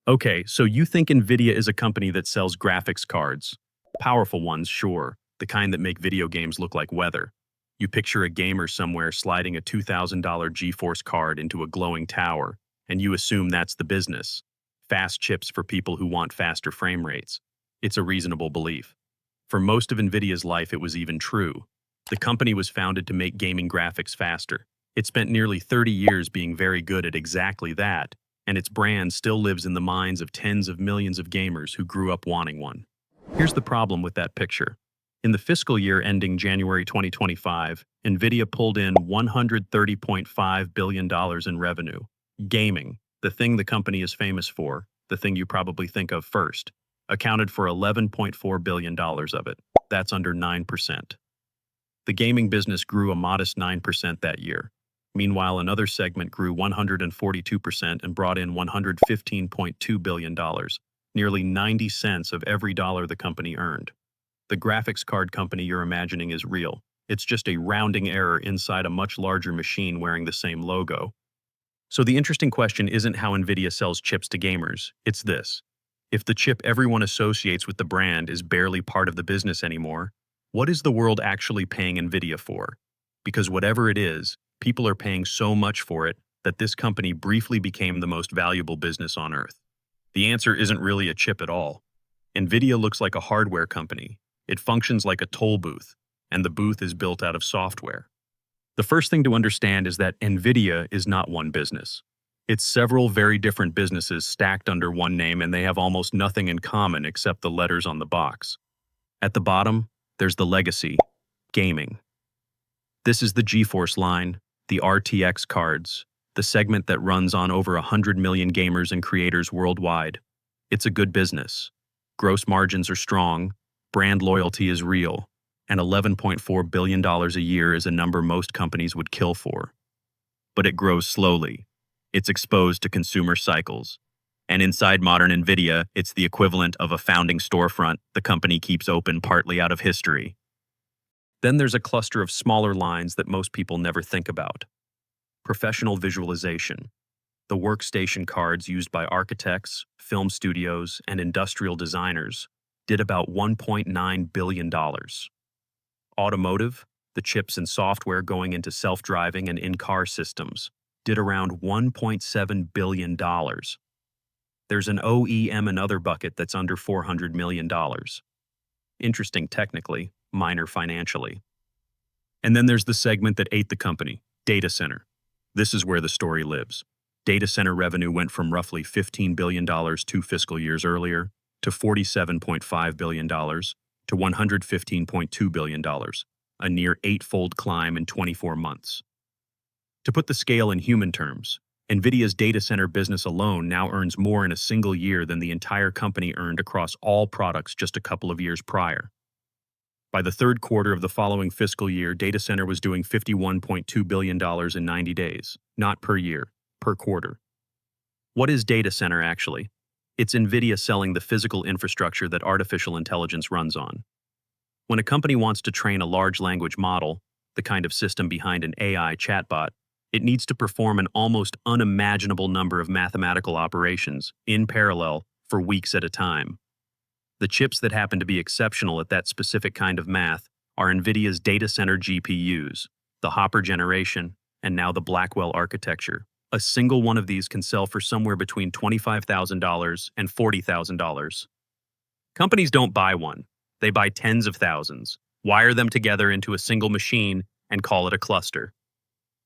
Okay, so you think Nvidia is a company that sells graphics cards. Powerful ones, sure, the kind that make video games look like weather. You picture a gamer somewhere sliding a $2,000 GeForce card into a glowing tower, and you assume that's the business. Fast chips for people who want faster frame rates. It's a reasonable belief. For most of Nvidia's life, it was even true. The company was founded to make gaming graphics faster. It spent nearly 30 years being very good at exactly that, and its brand still lives in the minds of tens of millions of gamers who grew up wanting one. Here's the problem with that picture. In the fiscal year ending January 2025, Nvidia pulled in $130.5 billion in revenue. Gaming, the thing the company is famous for, the thing you probably think of first, accounted for $11.4 billion of it. That's under 9%. The gaming business grew a modest 9% that year. Meanwhile, another segment grew 142% and brought in $115.2 billion, nearly 90 cents of every dollar the company earned. The graphics card company you're imagining is real. It's just a rounding error inside a much larger machine wearing the same logo. So the interesting question isn't how Nvidia sells chips to gamers, it's this. If the chip everyone associates with the brand is barely part of the business anymore, what is the world actually paying Nvidia for? Because whatever it is, people are paying so much for it that this company briefly became the most valuable business on Earth. The answer isn't really a chip at all. Nvidia looks like a hardware company. It functions like a toll booth, and the booth is built out of software. The first thing to understand is that Nvidia is not one business. It's several very different businesses stacked under one name, and they have almost nothing in common except the letters on the box. At the bottom, there's the legacy, gaming. This is the GeForce line, the RTX cards, the segment that runs on over 100 million gamers and creators worldwide. It's a good business. Gross margins are strong, brand loyalty is real, and $11.4 billion a year is a number most companies would kill for. But it grows slowly. It's exposed to consumer cycles. And inside modern Nvidia, it's the equivalent of a founding storefront the company keeps open partly out of history. Then there's a cluster of smaller lines that most people never think about. Professional visualization. The workstation cards used by architects, film studios, and industrial designers did about $1.9 billion. Automotive, the chips and software going into self-driving and in-car systems, did around $1.7 billion. There's an OEM and other bucket that's under $400 million. Interesting technically, minor financially. And then there's the segment that ate the company, data center. This is where the story lives. Data center revenue went from roughly $15 billion 2 fiscal years earlier to $47.5 billion to $115.2 billion, a near 8-fold climb in 24 months. To put the scale in human terms, Nvidia's data center business alone now earns more in a single year than the entire company earned across all products just a couple of years prior. By the third quarter of the following fiscal year, data center was doing $51.2 billion in 90 days, not per year, per quarter. What is data center actually? It's Nvidia selling the physical infrastructure that artificial intelligence runs on. When a company wants to train a large language model, the kind of system behind an AI chatbot, it needs to perform an almost unimaginable number of mathematical operations in parallel for weeks at a time. The chips that happen to be exceptional at that specific kind of math are Nvidia's data center GPUs, the Hopper generation, and now the Blackwell architecture. A single one of these can sell for somewhere between $25,000 and $40,000. Companies don't buy one. They buy tens of thousands, wire them together into a single machine, and call it a cluster.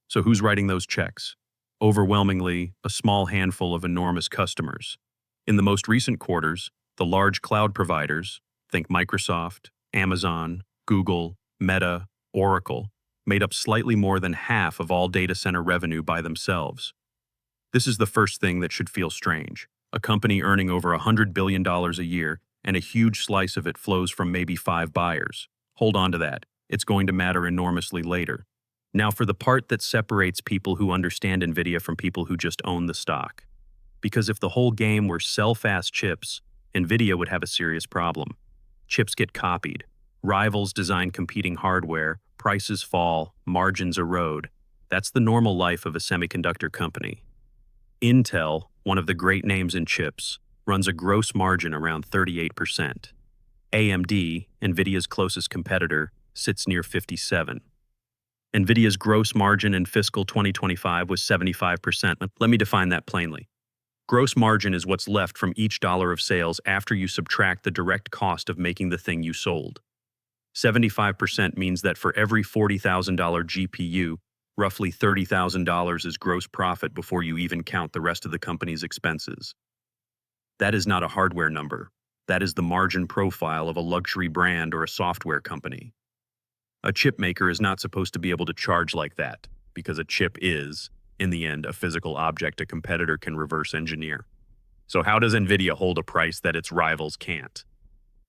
So who's writing those checks? Overwhelmingly, a small handful of enormous customers. In the most recent quarters, the large cloud providers, think Microsoft, Amazon, Google, Meta, Oracle, made up slightly more than half of all data center revenue by themselves. This is the first thing that should feel strange. A company earning over $100 billion a year, and a huge slice of it flows from maybe 5 buyers. Hold on to that. It's going to matter enormously later. Now for the part that separates people who understand Nvidia from people who just own the stock. Because if the whole game were sell fast chips, Nvidia would have a serious problem. Chips get copied. Rivals design competing hardware, prices fall, margins erode. That's the normal life of a semiconductor company. Intel, one of the great names in chips, runs a gross margin around 38%. AMD, Nvidia's closest competitor, sits near 57. Nvidia's gross margin in fiscal 2025 was 75%. Let me define that plainly. Gross margin is what's left from each dollar of sales after you subtract the direct cost of making the thing you sold. 75% means that for every $40,000 GPU, roughly $30,000 is gross profit before you even count the rest of the company's expenses. That is not a hardware number. That is the margin profile of a luxury brand or a software company. A chip maker is not supposed to be able to charge like that, because a chip is, in the end, a physical object a competitor can reverse engineer. So how does Nvidia hold a price that its rivals can't?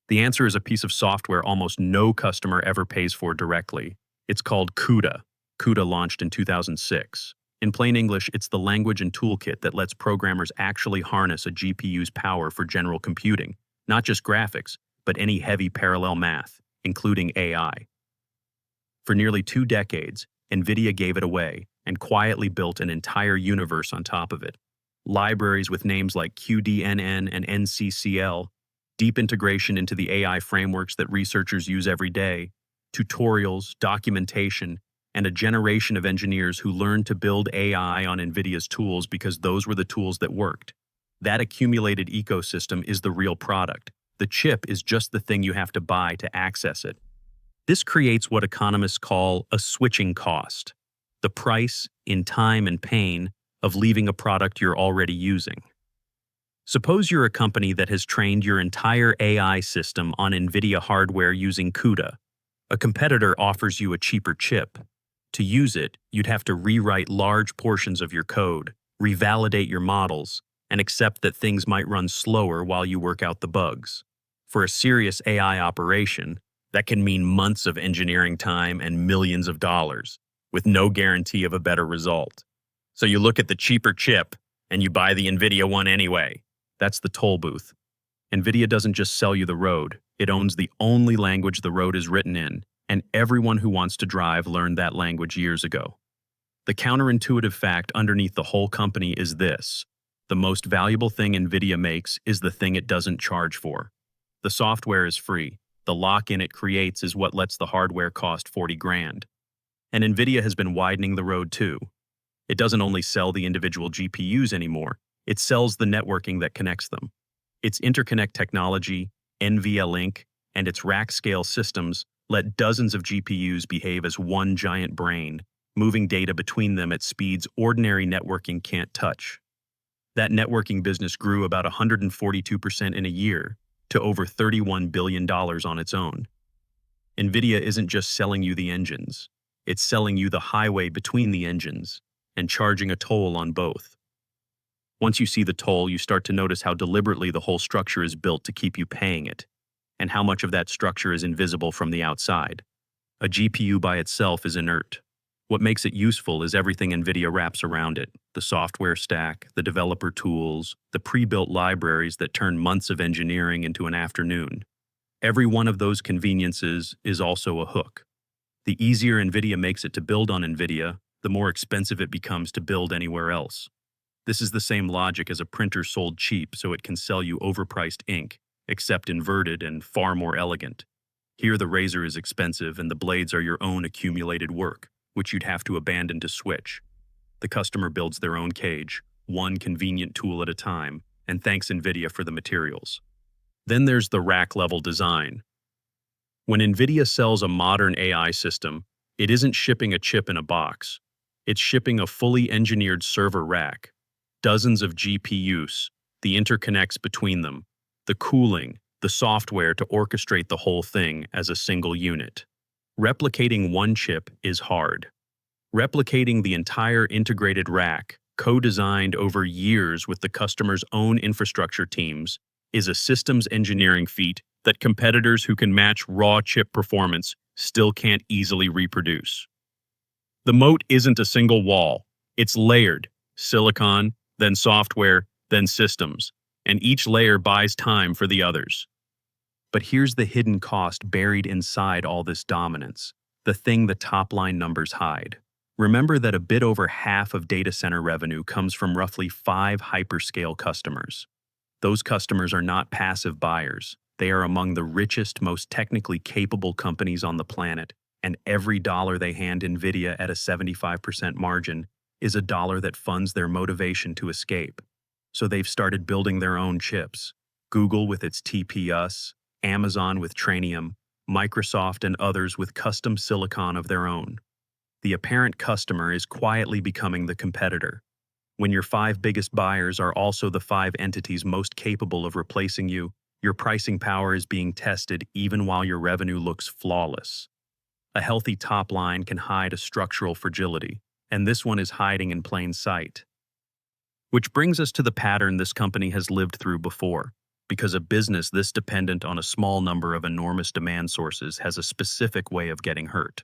The answer is a piece of software almost no customer ever pays for directly. It's called CUDA. CUDA launched in 2006. In plain English, it's the language and toolkit that lets programmers actually harness a GPU's power for general computing, not just graphics, but any heavy parallel math, including AI. For nearly 2 decades, Nvidia gave it away and quietly built an entire universe on top of it. Libraries with names like cuDNN and NCCL, deep integration into the AI frameworks that researchers use every day, tutorials, documentation, and a generation of engineers who learned to build AI on Nvidia's tools because those were the tools that worked. That accumulated ecosystem is the real product. The chip is just the thing you have to buy to access it. This creates what economists call a switching cost, the price in time and pain of leaving a product you're already using. Suppose you're a company that has trained your entire AI system on Nvidia hardware using CUDA. A competitor offers you a cheaper chip. To use it, you'd have to rewrite large portions of your code, revalidate your models, and accept that things might run slower while you work out the bugs. For a serious AI operation, that can mean months of engineering time and millions of dollars, with no guarantee of a better result. So you look at the cheaper chip, and you buy the Nvidia one anyway. That's the toll booth. Nvidia doesn't just sell you the road, it owns the only language the road is written in, and everyone who wants to drive learned that language years ago. The counterintuitive fact underneath the whole company is this: the most valuable thing Nvidia makes is the thing it doesn't charge for. The software is free. The lock-in it creates is what lets the hardware cost 40 grand. And Nvidia has been widening the road too. It doesn't only sell the individual GPUs anymore, it sells the networking that connects them. Its interconnect technology, NVLink, Link, and its rack-scale systems let dozens of GPUs behave as one giant brain, moving data between them at speeds ordinary networking can't touch. That networking business grew about 142% in a year to over $31 billion on its own. Nvidia isn't just selling you the engines, it's selling you the highway between the engines and charging a toll on both. Once you see the toll, you start to notice how deliberately the whole structure is built to keep you paying it, and how much of that structure is invisible from the outside. A GPU by itself is inert. What makes it useful is everything Nvidia wraps around it: the software stack, the developer tools, the pre-built libraries that turn months of engineering into an afternoon. Every one of those conveniences is also a hook. The easier Nvidia makes it to build on Nvidia, the more expensive it becomes to build anywhere else. This is the same logic as a printer sold cheap so it can sell you overpriced ink, except inverted and far more elegant. Here the razor is expensive and the blades are your own accumulated work, which you'd have to abandon to switch. The customer builds their own cage, one convenient tool at a time, and thanks Nvidia for the materials. Then there's the rack-level design. When Nvidia sells a modern AI system, it isn't shipping a chip in a box. It's shipping a fully engineered server rack, dozens of GPUs, the interconnects between them, the cooling, the software to orchestrate the whole thing as a single unit. Replicating one chip is hard. Replicating the entire integrated rack, co-designed over years with the customer's own infrastructure teams, is a systems engineering feat that competitors who can match raw chip performance still can't easily reproduce. The moat isn't a single wall. It's layered: silicon, then software, then systems, and each layer buys time for the others. But here's the hidden cost buried inside all this dominance, the thing the top-line numbers hide. Remember that a bit over half of data center revenue comes from roughly 5 hyperscale customers. Those customers are not passive buyers. They are among the richest, most technically capable companies on the planet, and every dollar they hand Nvidia at a 75% margin is a dollar that funds their motivation to escape. So they've started building their own chips. Google with its TPUs, Amazon with Trainium, Microsoft and others with custom silicon of their own. The apparent customer is quietly becoming the competitor. When your 5 biggest buyers are also the 5 entities most capable of replacing you, your pricing power is being tested even while your revenue looks flawless. A healthy top line can hide a structural fragility, and this one is hiding in plain sight. Which brings us to the pattern this company has lived through before, because a business this dependent on a small number of enormous demand sources has a specific way of getting hurt.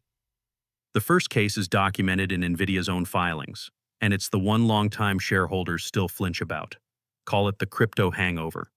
The first case is documented in Nvidia's own filings, and it's the one longtime shareholders still flinch about. Call it the crypto hangover.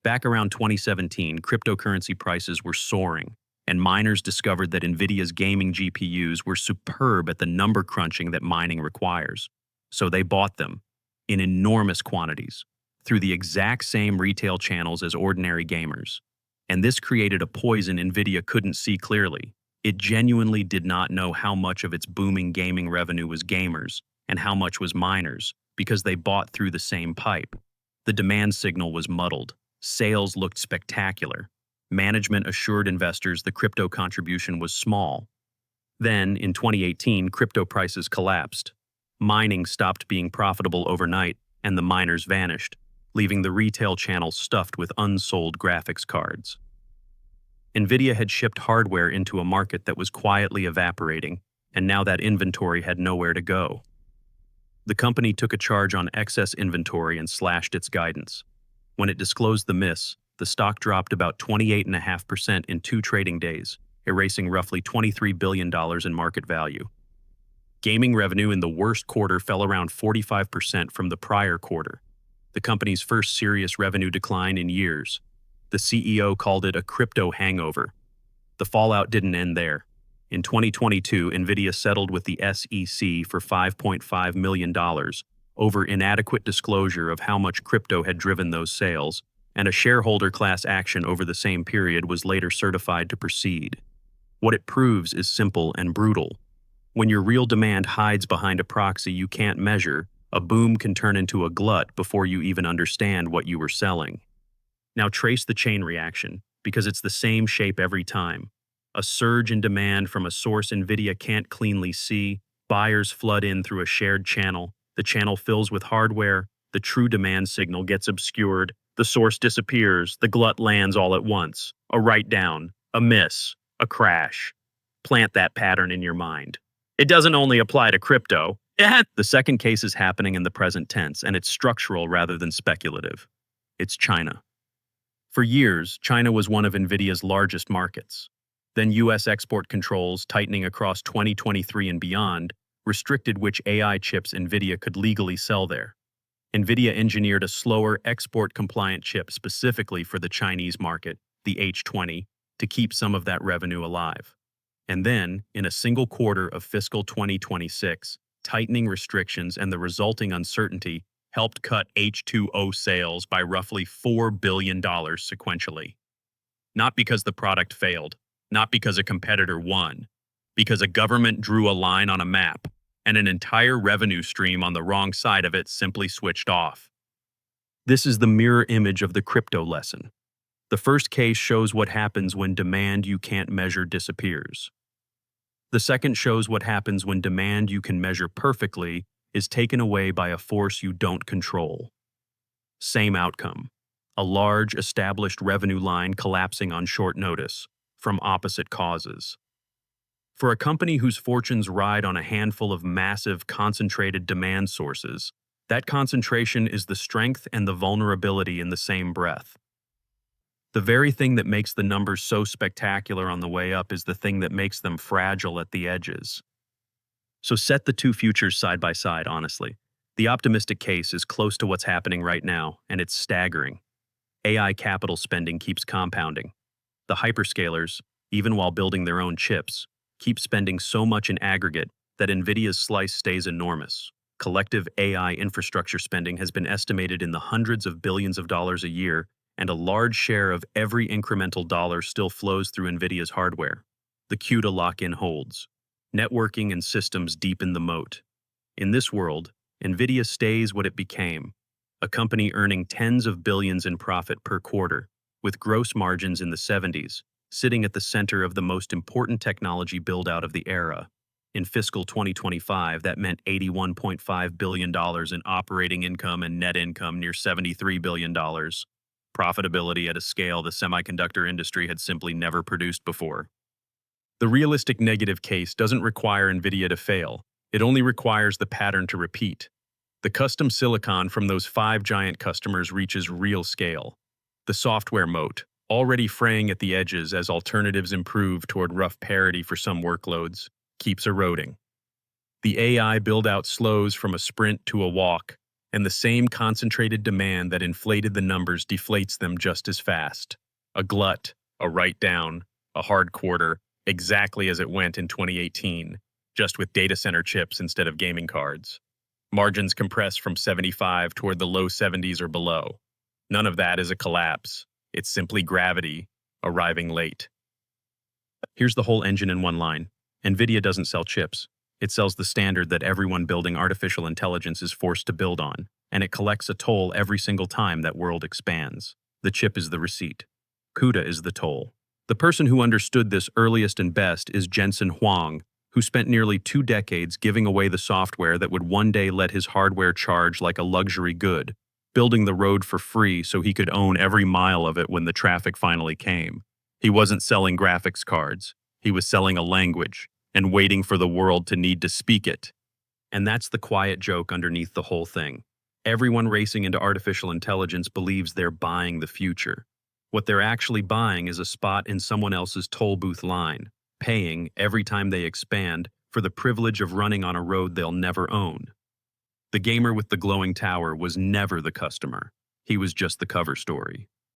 Back around 2017, cryptocurrency prices were soaring, and miners discovered that Nvidia's gaming GPUs were superb at the number crunching that mining requires. So they bought them, in enormous quantities, through the exact same retail channels as ordinary gamers. And this created a poison Nvidia couldn't see clearly. It genuinely did not know how much of its booming gaming revenue was gamers and how much was miners, because they bought through the same pipe. The demand signal was muddled. Sales looked spectacular. Management assured investors the crypto contribution was small. Then, in 2018, crypto prices collapsed. Mining stopped being profitable overnight, and the miners vanished, leaving the retail channel stuffed with unsold graphics cards. Nvidia had shipped hardware into a market that was quietly evaporating, and now that inventory had nowhere to go. The company took a charge on excess inventory and slashed its guidance. When it disclosed the miss, the stock dropped about 28.5% in 2 trading days, erasing roughly $23 billion in market value. Gaming revenue in the worst quarter fell around 45% from the prior quarter, the company's first serious revenue decline in years. The CEO called it a crypto hangover. The fallout didn't end there. In 2022, Nvidia settled with the SEC for $5.5 million over inadequate disclosure of how much crypto had driven those sales, and a shareholder class action over the same period was later certified to proceed. What it proves is simple and brutal. When your real demand hides behind a proxy you can't measure, a boom can turn into a glut before you even understand what you were selling. Now trace the chain reaction, because it's the same shape every time. A surge in demand from a source Nvidia can't cleanly see, buyers flood in through a shared channel, the channel fills with hardware, the true demand signal gets obscured, the source disappears, the glut lands all at once. A write-down, a miss, a crash. Plant that pattern in your mind. It doesn't only apply to crypto. The second case is happening in the present tense, and it's structural rather than speculative. It's China. For years, China was one of Nvidia's largest markets. Then U.S. export controls, tightening across 2023 and beyond, restricted which AI chips Nvidia could legally sell there. Nvidia engineered a slower, export-compliant chip specifically for the Chinese market, the H20, to keep some of that revenue alive. And then, in a single quarter of fiscal 2026, tightening restrictions and the resulting uncertainty helped cut H2O sales by roughly $4 billion sequentially. Not because the product failed, not because a competitor won, because a government drew a line on a map, and an entire revenue stream on the wrong side of it simply switched off. This is the mirror image of the crypto lesson. The first case shows what happens when demand you can't measure disappears. The second shows what happens when demand you can measure perfectly is taken away by a force you don't control. Same outcome. A large, established revenue line collapsing on short notice, from opposite causes. For a company whose fortunes ride on a handful of massive, concentrated demand sources, that concentration is the strength and the vulnerability in the same breath. The very thing that makes the numbers so spectacular on the way up is the thing that makes them fragile at the edges. So set the two futures side by side, honestly. The optimistic case is close to what's happening right now, and it's staggering. AI capital spending keeps compounding. The hyperscalers, even while building their own chips, keep spending so much in aggregate that Nvidia's slice stays enormous. Collective AI infrastructure spending has been estimated in the hundreds of billions of dollars a year, and a large share of every incremental dollar still flows through Nvidia's hardware. The CUDA lock-in holds. Networking and systems deepen the moat. In this world, Nvidia stays what it became, a company earning tens of billions in profit per quarter, with gross margins in the 70s, sitting at the center of the most important technology build-out of the era. In fiscal 2025, that meant $81.5 billion in operating income and net income near $73 billion. Profitability at a scale the semiconductor industry had simply never produced before. The realistic negative case doesn't require Nvidia to fail. It only requires the pattern to repeat. The custom silicon from those 5 giant customers reaches real scale. The software moat, already fraying at the edges as alternatives improve toward rough parity for some workloads, keeps eroding. The AI build-out slows from a sprint to a walk, and the same concentrated demand that inflated the numbers deflates them just as fast. A glut, a write-down, a hard quarter, exactly as it went in 2018, just with data center chips instead of gaming cards. Margins compress from 75 toward the low 70s or below. None of that is a collapse. It's simply gravity, arriving late. Here's the whole engine in one line. Nvidia doesn't sell chips. It sells the standard that everyone building artificial intelligence is forced to build on, and it collects a toll every single time that world expands. The chip is the receipt. CUDA is the toll. The person who understood this earliest and best is Jensen Huang, who spent nearly 2 decades giving away the software that would one day let his hardware charge like a luxury good, building the road for free so he could own every mile of it when the traffic finally came. He wasn't selling graphics cards. He was selling a language and waiting for the world to need to speak it. And that's the quiet joke underneath the whole thing. Everyone racing into artificial intelligence believes they're buying the future. What they're actually buying is a spot in someone else's toll booth line, paying, every time they expand, for the privilege of running on a road they'll never own. The gamer with the glowing tower was never the customer. He was just the cover story.